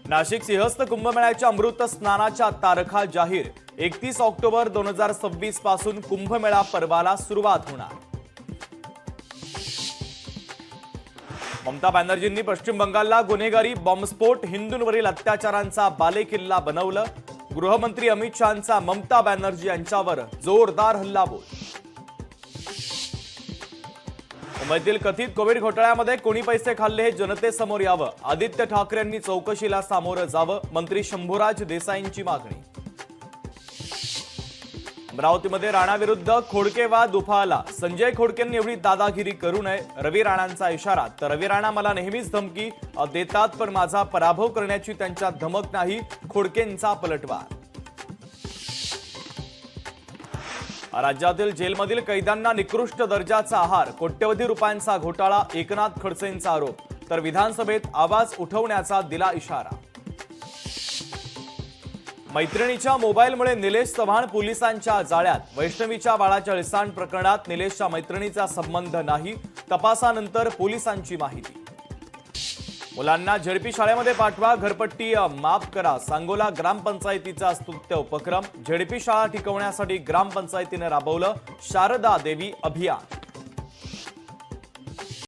नाशिक सिंहस्थ कुंभमेळ्याच्या अमृत स्नानाच्या तारखा जाहीर। 31 ऑक्टोबर 2026 पासून कुंभमेळा पर्वाला सुरुवात होणार। ममता बॅनर्जींनी पश्चिम बंगालला गुन्हेगारी बॉम्बस्फोट, हिंदूंवरील अत्याचारांचा बालेकिल्ला बनवलं। गृहमंत्री अमित शहांचा ममता बॅनर्जी यांच्यावर जोरदार हल्लाबोल। मुंबईतील कथित कोविड घोटाळ्यामध्ये कोणी पैसे खाल्ले हे जनतेसमोर यावं। आदित्य ठाकरेंनी चौकशीला सामोरं जावं, मंत्री शंभूराज देसाईंची मागणी। अमरावतीमध्ये राणाविरुद्ध खोडके वाद उफाळला। संजय खोडकेंनी एवढी दादागिरी करू नये, रवी राणांचा इशारा। तर रवी राणा मला नेहमीच धमकी देतात, पण माझा पराभव करण्याची त्यांच्या धमक नाही, खोडकेंचा पलटवार। राज्यातील जेलमधील कैद्यांना निकृष्ट दर्जाचा आहार, कोट्यवधी रुपयांचा घोटाळा, एकनाथ खडसेंचा आरोप। तर विधानसभेत आवाज उठवण्याचा दिला इशारा। मैत्रिणीच्या मोबाईलमुळे निलेश चव्हाण पोलिसांच्या जाळ्यात। वैष्णवीच्या बाळाच्या लिसाण प्रकरणात निलेशच्या मैत्रिणीचा संबंध नाही, तपासानंतर पोलिसांची माहिती। मुलांना झेडपी शाळेमध्ये पाठवा, घरपट्टी माफ करा, सांगोला ग्रामपंचायतीचा स्तुत्य उपक्रम। झेडपी शाळा टिकवण्यासाठी ग्रामपंचायतीने राबवलं शारदा देवी अभियान।